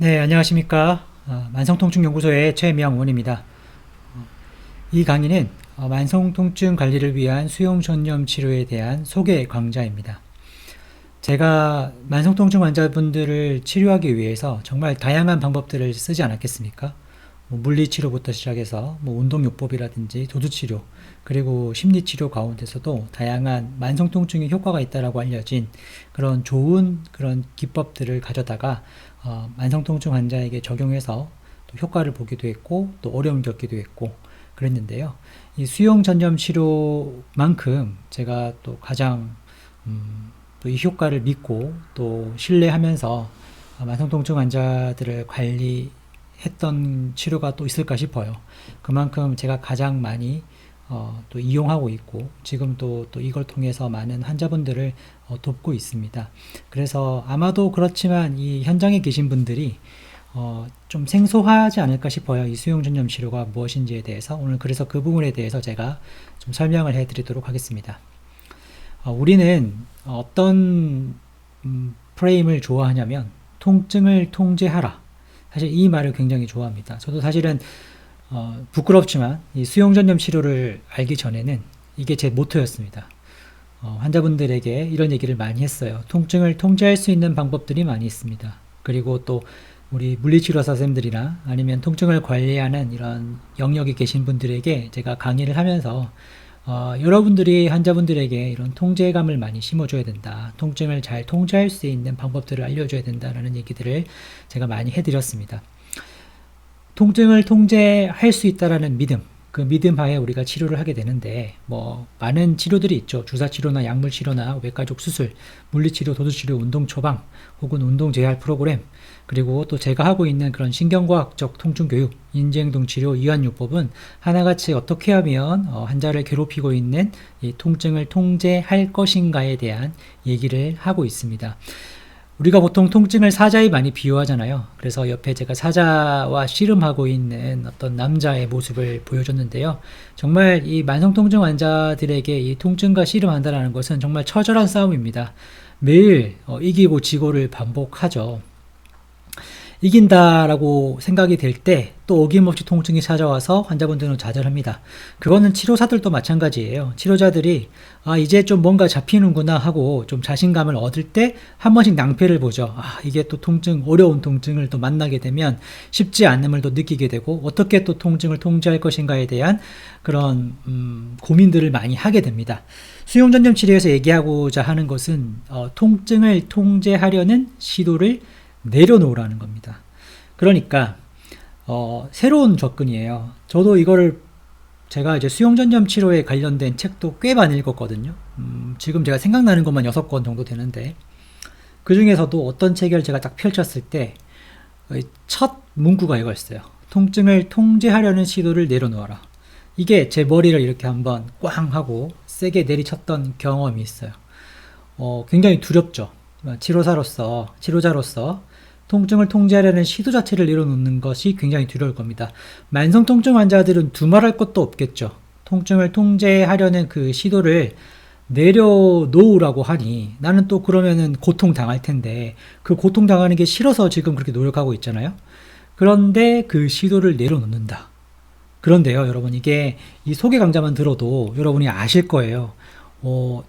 네, 안녕하십니까. 만성통증연구소의 최명원입니다. 이 강의는 만성통증 관리를 위한 수용 전념 치료에 대한 소개 강좌입니다. 제가 만성통증 환자분들을 치료하기 위해서 정말 다양한 방법들을 쓰지 않았겠습니까? 물리치료부터 시작해서 운동요법이라든지 도두치료, 그리고 심리치료 가운데서도 다양한 만성통증에 효과가 있다라고 알려진 그런 좋은 그런 기법들을 가져다가 만성통증 환자에게 적용해서 또 효과를 보기도 했고 또 어려움 겪기도 했고 그랬는데요. 이 수용 전념 치료만큼 제가 또 가장 또 이 효과를 믿고 또 신뢰하면서 만성통증 환자들을 관리했던 치료가 또 있을까 싶어요. 그만큼 제가 가장 많이 또 이용하고 있고 지금 또 이걸 통해서 많은 환자분들을 돕고 있습니다. 그래서 아마도 그렇지만 이 현장에 계신 분들이 좀 생소하지 않을까 싶어요. 이 수용 전념 치료가 무엇인지에 대해서 오늘 그래서 그 부분에 대해서 제가 좀 설명을 해드리도록 하겠습니다. 우리는 어떤 프레임을 좋아하냐면 통증을 통제하라. 사실 이 말을 굉장히 좋아합니다. 저도 사실은 부끄럽지만 이 수용 전념 치료를 알기 전에는 이게 제 모토였습니다. 환자분들에게 이런 얘기를 많이 했어요. 통증을 통제할 수 있는 방법들이 많이 있습니다. 그리고 또 우리 물리치료사 선생님들이나 아니면 통증을 관리하는 이런 영역에 계신 분들에게 제가 강의를 하면서 여러분들이 환자분들에게 이런 통제감을 많이 심어줘야 된다. 통증을 잘 통제할 수 있는 방법들을 알려줘야 된다라는 얘기들을 제가 많이 해드렸습니다. 통증을 통제할 수 있다라는 믿음, 그 믿음 하에 우리가 치료를 하게 되는데, 많은 치료들이 있죠. 주사치료나 약물치료나 외과적 수술, 물리치료, 도수치료, 운동 처방, 혹은 운동 재활 프로그램, 그리고 또 제가 하고 있는 그런 신경과학적 통증교육, 인지행동치료, 이완요법은 하나같이 어떻게 하면 환자를 괴롭히고 있는 이 통증을 통제할 것인가에 대한 얘기를 하고 있습니다. 우리가 보통 통증을 사자에 많이 비유하잖아요. 그래서 옆에 제가 사자와 씨름하고 있는 어떤 남자의 모습을 보여줬는데요. 정말 이 만성통증 환자들에게 이 통증과 씨름한다는 것은 정말 처절한 싸움입니다. 매일 이기고 지고를 반복하죠. 이긴다라고 생각이 될 때 또 어김없이 통증이 찾아와서 환자분들은 좌절합니다. 그거는 치료사들도 마찬가지예요. 치료자들이 이제 좀 뭔가 잡히는구나 하고 좀 자신감을 얻을 때 한 번씩 낭패를 보죠. 이게 또 어려운 통증을 또 만나게 되면 쉽지 않음을 또 느끼게 되고 어떻게 또 통증을 통제할 것인가에 대한 그런 고민들을 많이 하게 됩니다. 수용전념 치료에서 얘기하고자 하는 것은 통증을 통제하려는 시도를 내려놓으라는 겁니다. 그러니까 새로운 접근이에요. 저도 이거를 제가 이제 수용전념 치료에 관련된 책도 꽤 많이 읽었거든요. 지금 제가 생각나는 것만 6권 정도 되는데 그 중에서도 어떤 책을 제가 딱 펼쳤을 때 첫 문구가 이거였어요. 통증을 통제하려는 시도를 내려놓아라. 이게 제 머리를 이렇게 한번 꽝 하고 세게 내리쳤던 경험이 있어요. 굉장히 두렵죠. 치료자로서 통증을 통제하려는 시도 자체를 내려놓는 것이 굉장히 두려울 겁니다. 만성 통증 환자들은 두말할 것도 없겠죠. 통증을 통제하려는 그 시도를 내려놓으라고 하니 나는 또 그러면은 고통당할 텐데 그 고통당하는 게 싫어서 지금 그렇게 노력하고 있잖아요. 그런데 그 시도를 내려놓는다. 그런데요, 여러분, 이게 이 소개 강좌만 들어도 여러분이 아실 거예요.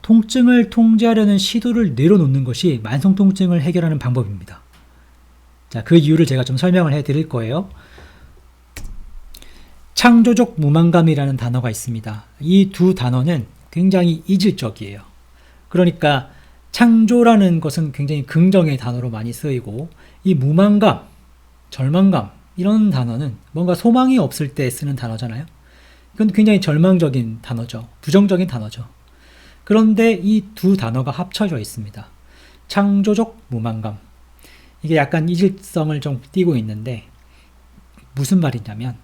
통증을 통제하려는 시도를 내려놓는 것이 만성 통증을 해결하는 방법입니다. 자, 그 이유를 제가 좀 설명을 해 드릴 거예요. 창조적 무만감이라는 단어가 있습니다. 이 두 단어는 굉장히 이질적이에요. 그러니까 창조라는 것은 굉장히 긍정의 단어로 많이 쓰이고 이 무만감, 절망감 이런 단어는 뭔가 소망이 없을 때 쓰는 단어잖아요. 이건 굉장히 절망적인 단어죠. 부정적인 단어죠. 그런데 이 두 단어가 합쳐져 있습니다. 창조적 무만감. 이게 약간 이질성을 좀 띠고 있는데 무슨 말이냐면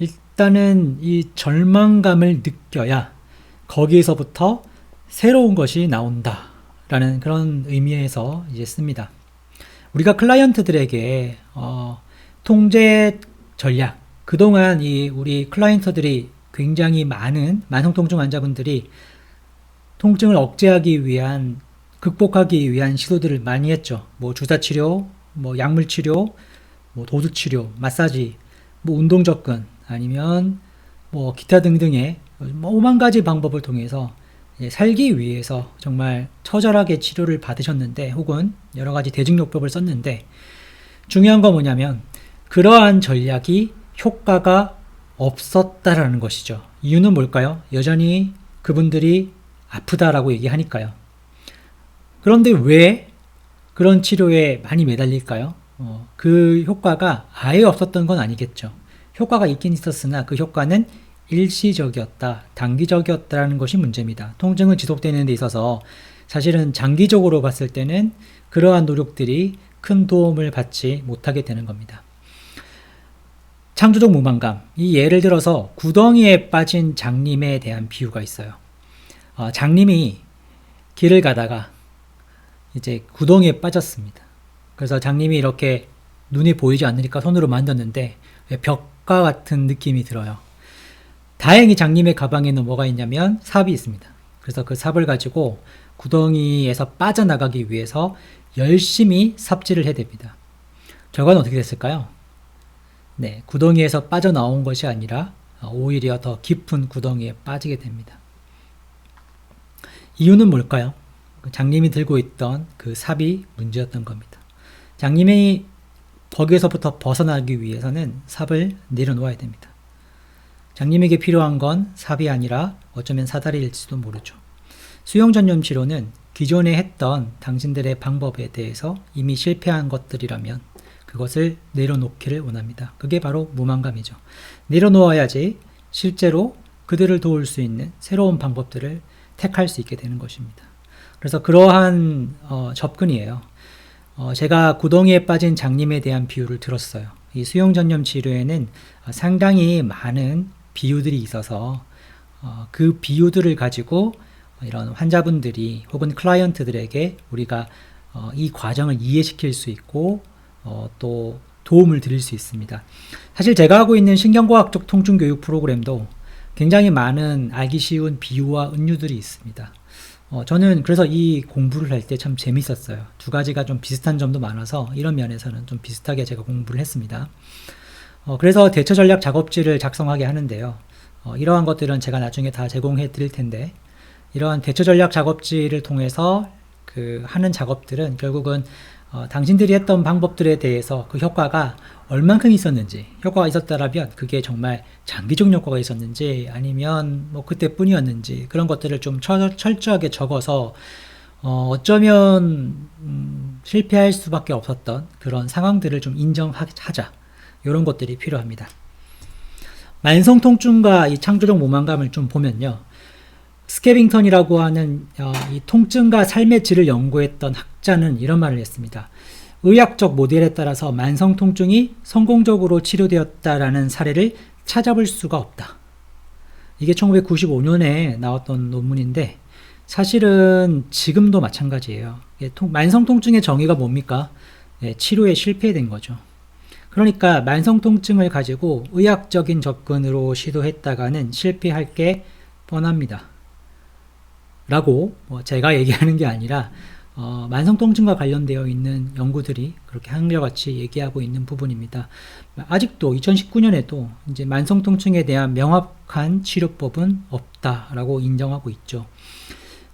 일단은 이 절망감을 느껴야 거기에서부터 새로운 것이 나온다 라는 그런 의미에서 이제 씁니다. 우리가 클라이언트들에게 통제 전략, 그동안 우리 클라이언트들이 굉장히 많은 만성통증 환자분들이 통증을 억제하기 위한 극복하기 위한 시도들을 많이 했죠. 주사치료, 약물치료, 뭐 도수치료, 마사지, 뭐 운동 접근, 아니면 뭐 기타 등등의 뭐 5만 가지 방법을 통해서 살기 위해서 정말 처절하게 치료를 받으셨는데, 혹은 여러 가지 대증요법을 썼는데, 중요한 건 뭐냐면 그러한 전략이 효과가 없었다라는 것이죠. 이유는 뭘까요? 여전히 그분들이 아프다라고 얘기하니까요. 그런데 왜 그런 치료에 많이 매달릴까요? 그 효과가 아예 없었던 건 아니겠죠. 효과가 있긴 있었으나 그 효과는 일시적이었다, 단기적이었다는 것이 문제입니다. 통증은 지속되는 데 있어서 사실은 장기적으로 봤을 때는 그러한 노력들이 큰 도움을 받지 못하게 되는 겁니다. 창조적 무만감, 이 예를 들어서 구덩이에 빠진 장님에 대한 비유가 있어요. 장님이 길을 가다가 이제 구덩이에 빠졌습니다. 그래서 장님이 이렇게 눈이 보이지 않으니까 손으로 만졌는데 벽과 같은 느낌이 들어요. 다행히 장님의 가방에는 뭐가 있냐면 삽이 있습니다. 그래서 그 삽을 가지고 구덩이에서 빠져나가기 위해서 열심히 삽질을 해댑니다. 결과는 어떻게 됐을까요? 네, 구덩이에서 빠져나온 것이 아니라 오히려 더 깊은 구덩이에 빠지게 됩니다. 이유는 뭘까요? 장님이 들고 있던 그 삽이 문제였던 겁니다. 장님이 거기에서부터 벗어나기 위해서는 삽을 내려놓아야 됩니다. 장님에게 필요한 건 삽이 아니라 어쩌면 사다리일지도 모르죠. 수용전염 치료는 기존에 했던 당신들의 방법에 대해서 이미 실패한 것들이라면 그것을 내려놓기를 원합니다. 그게 바로 무만감이죠. 내려놓아야지 실제로 그들을 도울 수 있는 새로운 방법들을 택할 수 있게 되는 것입니다. 그래서 그러한 접근이에요. 제가 구덩이에 빠진 장님에 대한 비유를 들었어요. 이 수용전염 치료에는 상당히 많은 비유들이 있어서 그 비유들을 가지고 이런 환자분들이 혹은 클라이언트들에게 우리가 이 과정을 이해시킬 수 있고 또 도움을 드릴 수 있습니다. 사실 제가 하고 있는 신경과학적 통증교육 프로그램도 굉장히 많은 알기 쉬운 비유와 은유들이 있습니다. 저는 그래서 이 공부를 할 때 참 재밌었어요. 두 가지가 좀 비슷한 점도 많아서 이런 면에서는 좀 비슷하게 제가 공부를 했습니다. 그래서 대처 전략 작업지를 작성하게 하는데요. 이러한 것들은 제가 나중에 다 제공해 드릴 텐데, 이러한 대처 전략 작업지를 통해서 하는 작업들은 결국은 당신들이 했던 방법들에 대해서 그 효과가 얼만큼 있었는지, 효과가 있었다라면 그게 정말 장기적 효과가 있었는지 아니면 뭐 그때뿐이었는지 그런 것들을 좀 철저하게 적어서 어쩌면 실패할 수밖에 없었던 그런 상황들을 좀 인정하자, 이런 것들이 필요합니다. 만성 통증과 이 창조적 무만감을 좀 보면요, 스캐빙턴이라고 하는 이 통증과 삶의 질을 연구했던 학자는 이런 말을 했습니다. 의학적 모델에 따라서 만성 통증이 성공적으로 치료되었다라는 사례를 찾아볼 수가 없다. 이게 1995년에 나왔던 논문인데 사실은 지금도 마찬가지예요. 만성 통증의 정의가 뭡니까? 치료에 실패된 거죠. 그러니까 만성 통증을 가지고 의학적인 접근으로 시도했다가는 실패할 게 뻔합니다. 라고 제가 얘기하는 게 아니라 만성통증과 관련되어 있는 연구들이 그렇게 한결같이 얘기하고 있는 부분입니다. 아직도 2019년에도 이제 만성통증에 대한 명확한 치료법은 없다라고 인정하고 있죠.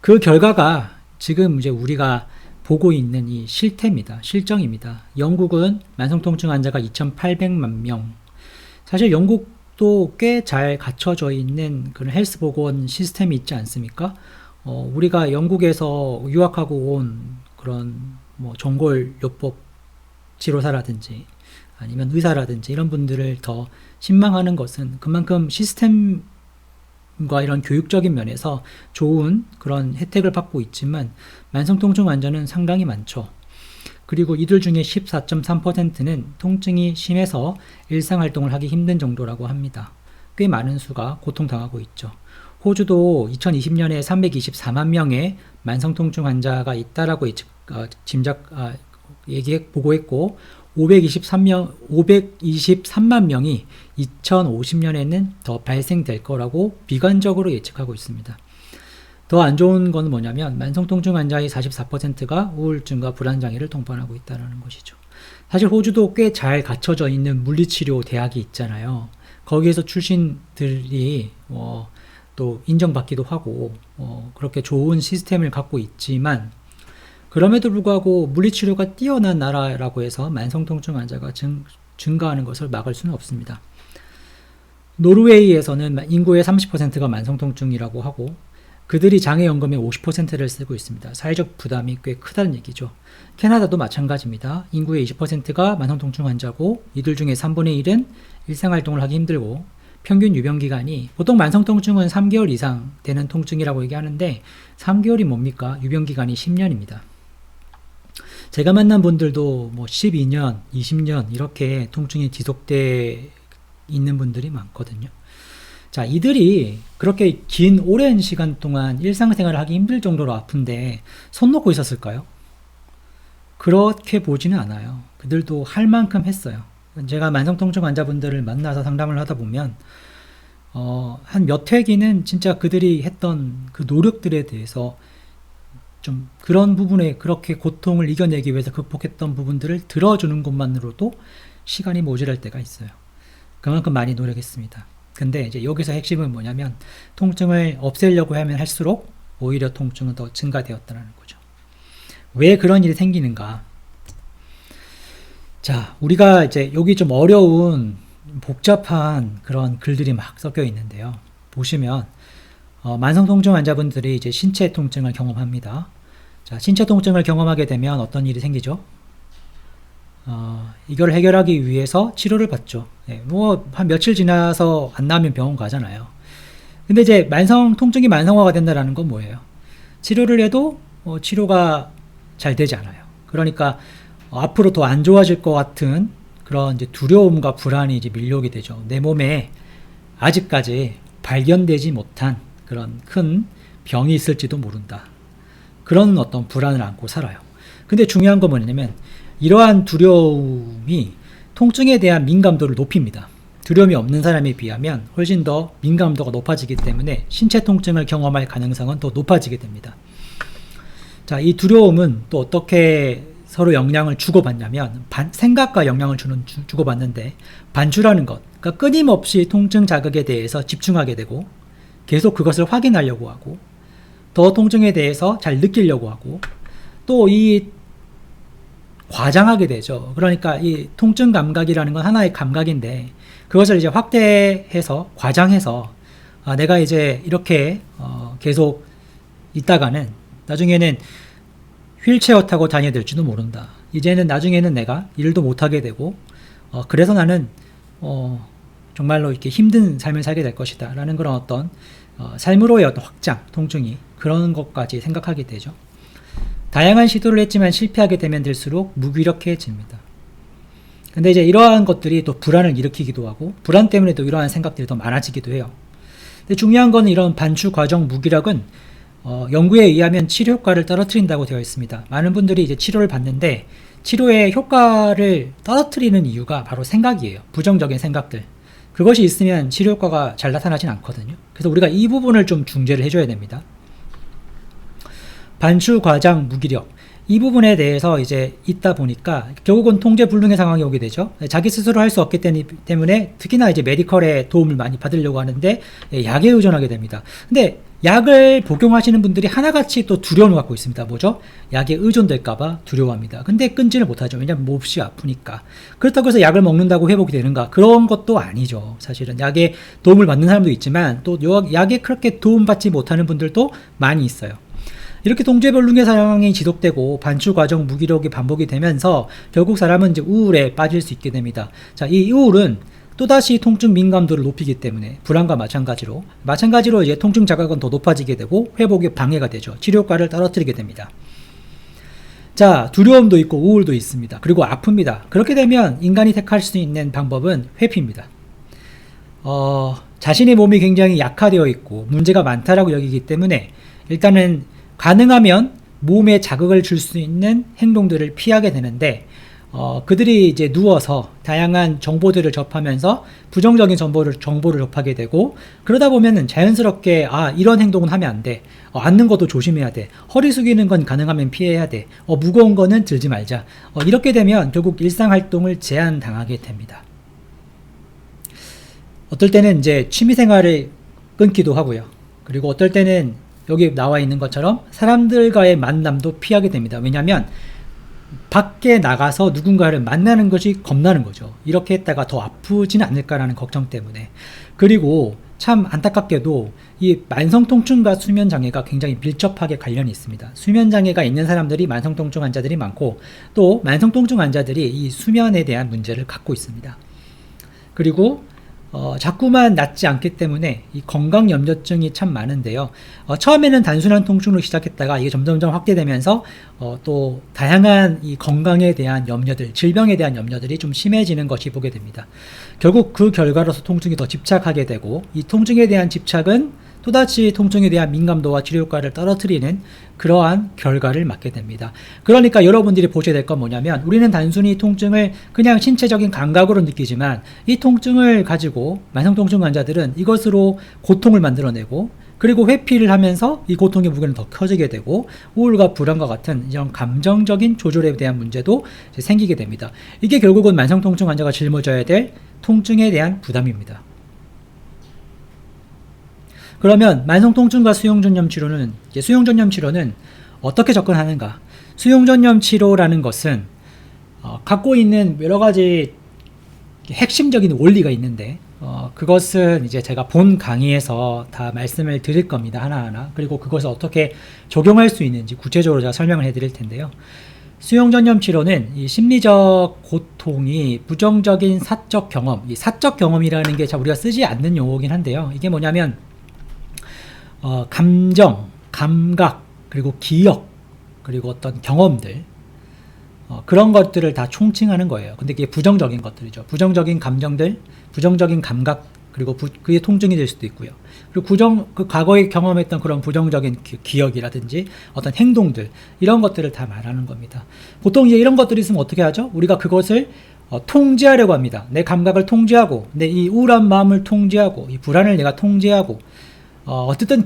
그 결과가 지금 이제 우리가 보고 있는 이 실태입니다. 실정입니다. 영국은 만성통증 환자가 2,800만 명. 사실 영국도 꽤 잘 갖춰져 있는 그런 헬스 보건 시스템이 있지 않습니까? 우리가 영국에서 유학하고 온 그런 뭐 전골요법 치료사라든지 아니면 의사라든지 이런 분들을 더 신망하는 것은 그만큼 시스템과 이런 교육적인 면에서 좋은 그런 혜택을 받고 있지만 만성통증 환자는 상당히 많죠. 그리고 이들 중에 14.3%는 통증이 심해서 일상활동을 하기 힘든 정도라고 합니다. 꽤 많은 수가 고통당하고 있죠. 호주도 2020년에 324만 명의 만성통증 환자가 있다라고 보고했고 523만 명이 2050년에는 더 발생될 거라고 비관적으로 예측하고 있습니다. 더 안 좋은 건 뭐냐면 만성통증 환자의 44%가 우울증과 불안장애를 동반하고 있다는 것이죠. 사실 호주도 꽤 잘 갖춰져 있는 물리치료 대학이 있잖아요. 거기에서 출신들이 또 인정받기도 하고 그렇게 좋은 시스템을 갖고 있지만 그럼에도 불구하고 물리치료가 뛰어난 나라라고 해서 만성통증 환자가 증가하는 것을 막을 수는 없습니다. 노르웨이에서는 인구의 30%가 만성통증이라고 하고 그들이 장애연금의 50%를 쓰고 있습니다. 사회적 부담이 꽤 크다는 얘기죠. 캐나다도 마찬가지입니다. 인구의 20%가 만성통증 환자고 이들 중에 3분의 1은 일상활동을 하기 힘들고 평균 유병기간이 보통 만성통증은 3개월 이상 되는 통증이라고 얘기하는데 3개월이 뭡니까? 유병기간이 10년입니다. 제가 만난 분들도 뭐 12년, 20년 이렇게 통증이 지속돼 있는 분들이 많거든요. 자, 이들이 그렇게 긴 오랜 시간 동안 일상생활을 하기 힘들 정도로 아픈데 손 놓고 있었을까요? 그렇게 보지는 않아요. 그들도 할 만큼 했어요. 제가 만성통증 환자분들을 만나서 상담을 하다 보면 한 몇 회기는 진짜 그들이 했던 그 노력들에 대해서 좀 그런 부분에 그렇게 고통을 이겨내기 위해서 극복했던 부분들을 들어주는 것만으로도 시간이 모자랄 때가 있어요. 그만큼 많이 노력했습니다. 근데 이제 여기서 핵심은 뭐냐면 통증을 없애려고 하면 할수록 오히려 통증은 더 증가되었다는 거죠. 왜 그런 일이 생기는가? 자, 우리가 이제 여기 좀 어려운 복잡한 그런 글들이 막 섞여 있는데요. 보시면 만성통증 환자분들이 이제 신체 통증을 경험합니다. 자, 신체 통증을 경험하게 되면 어떤 일이 생기죠? 이걸 해결하기 위해서 치료를 받죠. 네, 한 며칠 지나서 안 나으면 병원 가잖아요. 근데 이제 통증이 만성화가 된다는 건 뭐예요? 치료를 해도 치료가 잘 되지 않아요. 그러니까 앞으로 더 안 좋아질 것 같은 그런 이제 두려움과 불안이 이제 밀려오게 되죠. 내 몸에 아직까지 발견되지 못한 그런 큰 병이 있을지도 모른다. 그런 어떤 불안을 안고 살아요. 근데 중요한 건 뭐냐면 이러한 두려움이 통증에 대한 민감도를 높입니다. 두려움이 없는 사람에 비하면 훨씬 더 민감도가 높아지기 때문에 신체 통증을 경험할 가능성은 더 높아지게 됩니다. 자, 이 두려움은 또 어떻게 서로 영향을 주고받냐면 생각과 영향을 주고받는데 반추라는 것, 그러니까 끊임없이 통증 자극에 대해서 집중하게 되고 계속 그것을 확인하려고 하고 더 통증에 대해서 잘 느끼려고 하고 또 이 과장하게 되죠. 그러니까 이 통증 감각이라는 건 하나의 감각인데 그것을 이제 확대해서 과장해서 내가 이제 이렇게 계속 있다가는 나중에는 휠체어 타고 다녀야 될지도 모른다. 이제는 나중에는 내가 일도 못하게 되고 그래서 나는 정말로 이렇게 힘든 삶을 살게 될 것이다 라는 그런 어떤 삶으로의 어떤 확장, 통증이 그런 것까지 생각하게 되죠. 다양한 시도를 했지만 실패하게 되면 될수록 무기력해집니다. 근데 이제 이러한 것들이 또 불안을 일으키기도 하고 불안 때문에 또 이러한 생각들이 더 많아지기도 해요. 근데 중요한 건 이런 반추 과정 무기력은 연구에 의하면 치료 효과를 떨어뜨린다고 되어 있습니다. 많은 분들이 이제 치료를 받는데 치료의 효과를 떨어뜨리는 이유가 바로 생각이에요. 부정적인 생각들. 그것이 있으면 치료 효과가 잘 나타나진 않거든요. 그래서 우리가 이 부분을 좀 중재를 해줘야 됩니다. 반추 과장 무기력. 이 부분에 대해서 이제 있다 보니까 결국은 통제불능의 상황이 오게 되죠. 자기 스스로 할 수 없기 때문에 특히나 이제 메디컬의 도움을 많이 받으려고 하는데 약에 의존하게 됩니다. 근데 약을 복용하시는 분들이 하나같이 또 두려움을 갖고 있습니다. 뭐죠? 약에 의존될까봐 두려워합니다. 근데 끊지를 못하죠. 왜냐하면 몹시 아프니까. 그렇다고 해서 약을 먹는다고 회복이 되는가? 그런 것도 아니죠. 사실은 약에 도움을 받는 사람도 있지만 또 약에 그렇게 도움받지 못하는 분들도 많이 있어요. 이렇게 통제불능의 상황이 지속되고 반추 과정 무기력이 반복이 되면서 결국 사람은 이제 우울에 빠질 수 있게 됩니다. 자, 이 우울은 또다시 통증 민감도를 높이기 때문에 불안과 마찬가지로 이제 통증 자극은 더 높아지게 되고 회복에 방해가 되죠. 치료 효과를 떨어뜨리게 됩니다. 자, 두려움도 있고 우울도 있습니다. 그리고 아픕니다. 그렇게 되면 인간이 택할 수 있는 방법은 회피입니다. 자신의 몸이 굉장히 약화되어 있고 문제가 많다라고 여기기 때문에 일단은 가능하면 몸에 자극을 줄 수 있는 행동들을 피하게 되는데 그들이 이제 누워서 다양한 정보들을 접하면서 부정적인 정보를 접하게 되고, 그러다 보면은 자연스럽게 이런 행동은 하면 안 돼. 앉는 것도 조심해야 돼. 허리 숙이는 건 가능하면 피해야 돼. 무거운 거는 들지 말자. 이렇게 되면 결국 일상 활동을 제한당하게 됩니다. 어떨 때는 이제 취미 생활을 끊기도 하고요. 그리고 어떨 때는 여기 나와 있는 것처럼 사람들과의 만남도 피하게 됩니다. 왜냐하면 밖에 나가서 누군가를 만나는 것이 겁나는 거죠. 이렇게 했다가 더 아프지는 않을까라는 걱정 때문에. 그리고 참 안타깝게도 이 만성통증과 수면장애가 굉장히 밀접하게 관련이 있습니다. 수면장애가 있는 사람들이 만성통증 환자들이 많고, 또 만성통증 환자들이 이 수면에 대한 문제를 갖고 있습니다. 그리고 자꾸만 낫지 않기 때문에 이 건강 염려증이 참 많은데요. 처음에는 단순한 통증으로 시작했다가 이게 점점점 확대되면서 또 다양한 이 건강에 대한 염려들, 질병에 대한 염려들이 좀 심해지는 것이 보게 됩니다. 결국 그 결과로서 통증이 더 집착하게 되고, 이 통증에 대한 집착은 또다시 통증에 대한 민감도와 치료 효과를 떨어뜨리는 그러한 결과를 맞게 됩니다. 그러니까 여러분들이 보셔야 될 건 뭐냐면, 우리는 단순히 통증을 그냥 신체적인 감각으로 느끼지만, 이 통증을 가지고 만성통증 환자들은 이것으로 고통을 만들어내고, 그리고 회피를 하면서 이 고통의 무게는 더 커지게 되고, 우울과 불안과 같은 이런 감정적인 조절에 대한 문제도 생기게 됩니다. 이게 결국은 만성통증 환자가 짊어져야 될 통증에 대한 부담입니다. 그러면 만성통증과 수용전염 치료는 어떻게 접근하는가? 수용전염 치료라는 것은 갖고 있는 여러 가지 핵심적인 원리가 있는데, 그것은 이제 제가 본 강의에서 다 말씀을 드릴 겁니다. 하나하나. 그리고 그것을 어떻게 적용할 수 있는지 구체적으로 제가 설명을 해드릴 텐데요. 수용전염 치료는 이 심리적 고통이 부정적인 사적 경험, 이 사적 경험이라는 게 우리가 쓰지 않는 용어긴 한데요. 이게 뭐냐면 감정, 감각, 그리고 기억, 그리고 어떤 경험들, 그런 것들을 다 총칭하는 거예요. 근데 그게 부정적인 것들이죠. 부정적인 감정들, 부정적인 감각, 그리고 그게 통증이 될 수도 있고요. 그리고 과거에 경험했던 그런 부정적인 기억이라든지 어떤 행동들, 이런 것들을 다 말하는 겁니다. 보통 이제 이런 것들이 있으면 어떻게 하죠? 우리가 그것을 통제하려고 합니다. 내 감각을 통제하고, 내 이 우울한 마음을 통제하고, 이 불안을 내가 통제하고, 어쨌든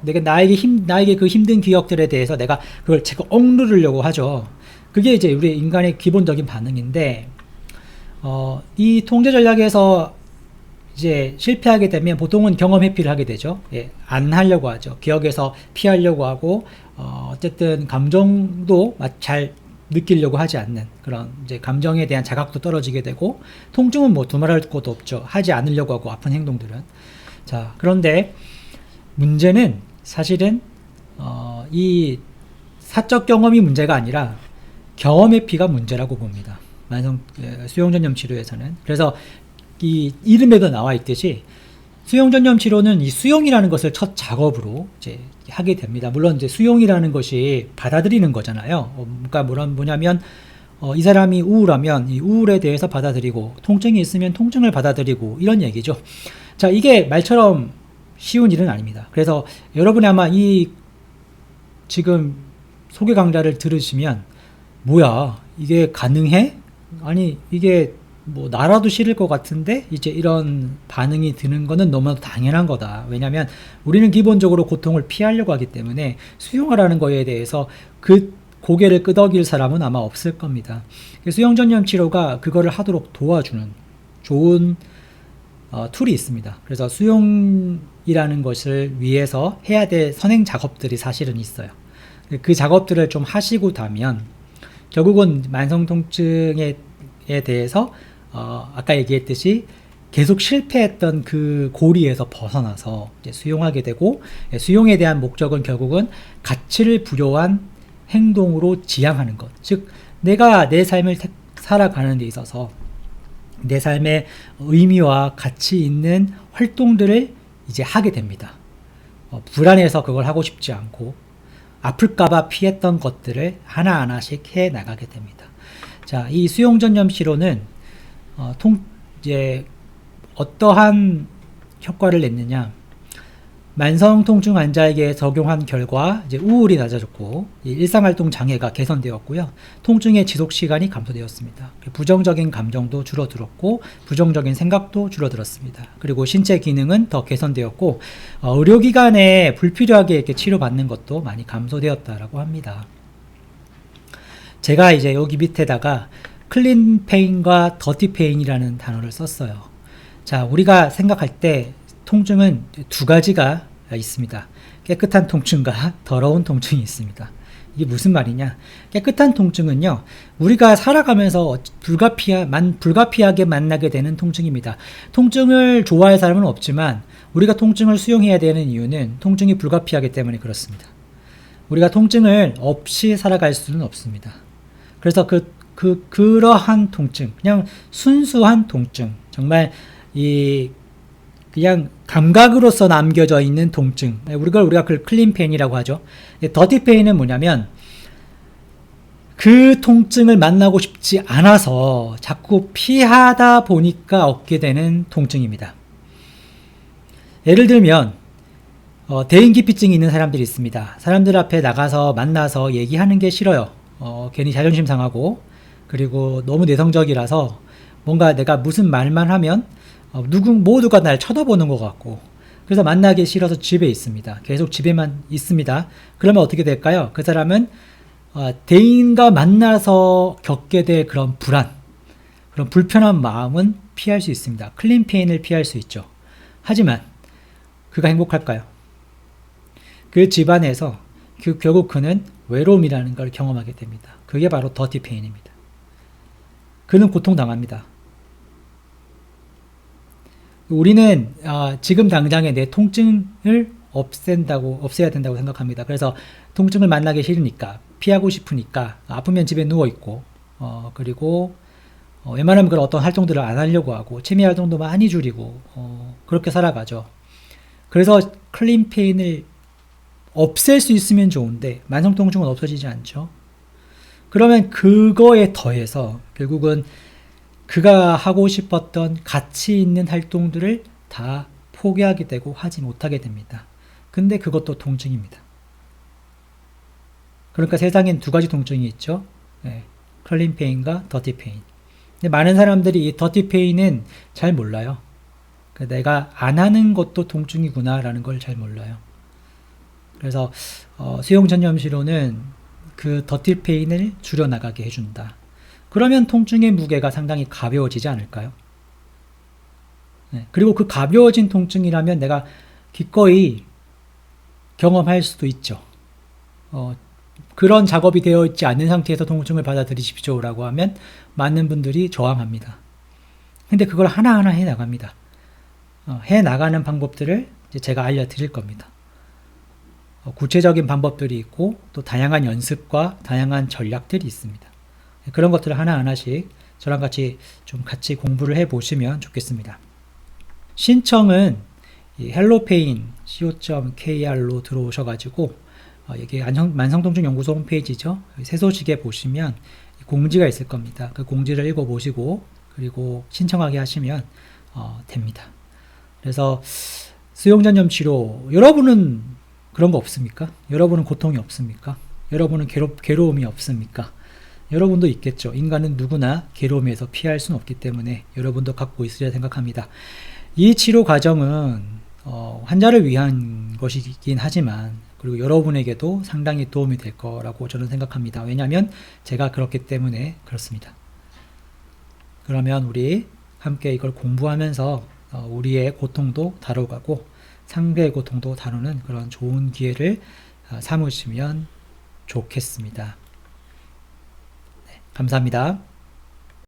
나에게 그 힘든 기억들에 대해서 내가 그걸 제가 억누르려고 하죠. 그게 이제 우리 인간의 기본적인 반응인데, 이 통제 전략에서 이제 실패하게 되면 보통은 경험 회피를 하게 되죠. 예, 안 하려고 하죠. 기억에서 피하려고 하고, 어쨌든 감정도 잘 느끼려고 하지 않는 그런 이제 감정에 대한 자각도 떨어지게 되고, 통증은 뭐 두말할 것도 없죠. 하지 않으려고 하고 아픈 행동들은. 자, 그런데 문제는 사실은 이 사적 경험이 문제가 아니라 경험 회피가 문제라고 봅니다. 수용전염 치료에서는. 그래서 이 이름에도 나와 있듯이 수용전염 치료는 이 수용이라는 것을 첫 작업으로 이제 하게 됩니다. 물론 이제 수용이라는 것이 받아들이는 거잖아요. 그러니까 뭐냐면 이 사람이 우울하면 이 우울에 대해서 받아들이고, 통증이 있으면 통증을 받아들이고, 이런 얘기죠. 자, 이게 말처럼 쉬운 일은 아닙니다. 그래서 여러분이 아마 이 지금 소개 강좌를 들으시면, 뭐야, 이게 가능해? 아니, 이게 뭐 나라도 싫을 것 같은데 이제 이런 반응이 드는 거는 너무나도 당연한 거다. 왜냐하면 우리는 기본적으로 고통을 피하려고 하기 때문에 수용하라는 거에 대해서 그 고개를 끄덕일 사람은 아마 없을 겁니다. 수용전염 치료가 그거를 하도록 도와주는 좋은 툴이 있습니다. 그래서 수용이라는 것을 위해서 해야 될 선행 작업들이 사실은 있어요. 그 작업들을 좀 하시고 나면 결국은 만성통증에 대해서 아까 얘기했듯이 계속 실패했던 그 고리에서 벗어나서 이제 수용하게 되고, 수용에 대한 목적은 결국은 가치를 부여한 행동으로 지향하는 것. 즉, 내가 내 삶을 살아가는 데 있어서 내 삶의 의미와 가치 있는 활동들을 이제 하게 됩니다. 불안해서 그걸 하고 싶지 않고, 아플까봐 피했던 것들을 하나하나씩 해 나가게 됩니다. 자, 이 수용전염 치료는 이제 어떠한 효과를 냈느냐? 만성 통증 환자에게 적용한 결과 이제 우울이 낮아졌고 일상활동 장애가 개선되었고요. 통증의 지속 시간이 감소되었습니다. 부정적인 감정도 줄어들었고 부정적인 생각도 줄어들었습니다. 그리고 신체 기능은 더 개선되었고 의료기관에 불필요하게 이렇게 치료받는 것도 많이 감소되었다라고 합니다. 제가 이제 여기 밑에다가 클린 페인과 더티 페인이라는 단어를 썼어요. 자, 우리가 생각할 때 통증은 두 가지가 있습니다. 깨끗한 통증과 더러운 통증이 있습니다. 이게 무슨 말이냐? 깨끗한 통증은요, 우리가 살아가면서 불가피하게 만나게 되는 통증입니다. 통증을 좋아할 사람은 없지만 우리가 통증을 수용해야 되는 이유는 통증이 불가피하기 때문에 그렇습니다. 우리가 통증을 없이 살아갈 수는 없습니다. 그래서 그러한 통증, 그냥 순수한 통증, 정말 그냥 감각으로서 남겨져 있는 통증, 우리가 그걸 클린 페인이라고 하죠. 더티 페인은 뭐냐면 그 통증을 만나고 싶지 않아서 자꾸 피하다 보니까 얻게 되는 통증입니다. 예를 들면 대인기피증이 있는 사람들이 있습니다. 사람들 앞에 나가서 만나서 얘기하는 게 싫어요. 괜히 자존심 상하고, 그리고 너무 내성적이라서 뭔가 내가 무슨 말만 하면 모두가 날 쳐다보는 것 같고, 그래서 만나기 싫어서 집에 있습니다. 계속 집에만 있습니다. 그러면 어떻게 될까요? 그 사람은 대인과 만나서 겪게 될 그런 불안, 그런 불편한 마음은 피할 수 있습니다. 클린 페인을 피할 수 있죠. 하지만 그가 행복할까요? 그 집안에서 결국 그는 외로움이라는 걸 경험하게 됩니다. 그게 바로 더티 페인입니다. 그는 고통당합니다. 우리는 지금 당장에 내 통증을 없애야 된다고 생각합니다. 그래서 통증을 만나기 싫으니까, 피하고 싶으니까 아프면 집에 누워있고, 그리고 웬만하면 그런 어떤 활동들을 안 하려고 하고, 취미 활동도 많이 줄이고, 그렇게 살아가죠. 그래서 클린 페인을 없앨 수 있으면 좋은데 만성 통증은 없어지지 않죠. 그러면 그거에 더해서 결국은 그가 하고 싶었던 가치 있는 활동들을 다 포기하게 되고 하지 못하게 됩니다. 근데 그것도 통증입니다. 그러니까 세상엔 두 가지 통증이 있죠. 클린 페인과 더티 페인. 근데 많은 사람들이 이 더티 페인은 잘 몰라요. 내가 안 하는 것도 통증이구나 라는 걸 잘 몰라요. 그래서 수용전념치료는 그 더티 페인을 줄여나가게 해준다. 그러면 통증의 무게가 상당히 가벼워지지 않을까요? 그리고 그 가벼워진 통증이라면 내가 기꺼이 경험할 수도 있죠. 그런 작업이 되어 있지 않는 상태에서 통증을 받아들이십시오 라고 하면 많은 분들이 저항합니다. 근데 그걸 하나하나 해나갑니다. 해나가는 방법들을 이제 제가 알려드릴 겁니다. 구체적인 방법들이 있고 또 다양한 연습과 다양한 전략들이 있습니다. 그런 것들을 하나하나씩 저랑 같이 공부를 해보시면 좋겠습니다. 신청은 헬로페인 co.kr로 들어오셔가지고 여기 만성통증연구소 홈페이지죠. 새소식에 보시면 공지가 있을 겁니다. 그 공지를 읽어보시고 그리고 신청하게 하시면 됩니다. 그래서 수용전념치료, 여러분은 그런 거 없습니까? 여러분은 고통이 없습니까? 여러분은 괴로움이 없습니까? 여러분도 있겠죠. 인간은 누구나 괴로움에서 피할 수는 없기 때문에 여러분도 갖고 있으리라 생각합니다. 이 치료 과정은 환자를 위한 것이긴 하지만 그리고 여러분에게도 상당히 도움이 될 거라고 저는 생각합니다. 왜냐하면 제가 그렇기 때문에 그렇습니다. 그러면 우리 함께 이걸 공부하면서 우리의 고통도 다뤄가고 상대의 고통도 다루는 그런 좋은 기회를 삼으시면 좋겠습니다. 네, 감사합니다.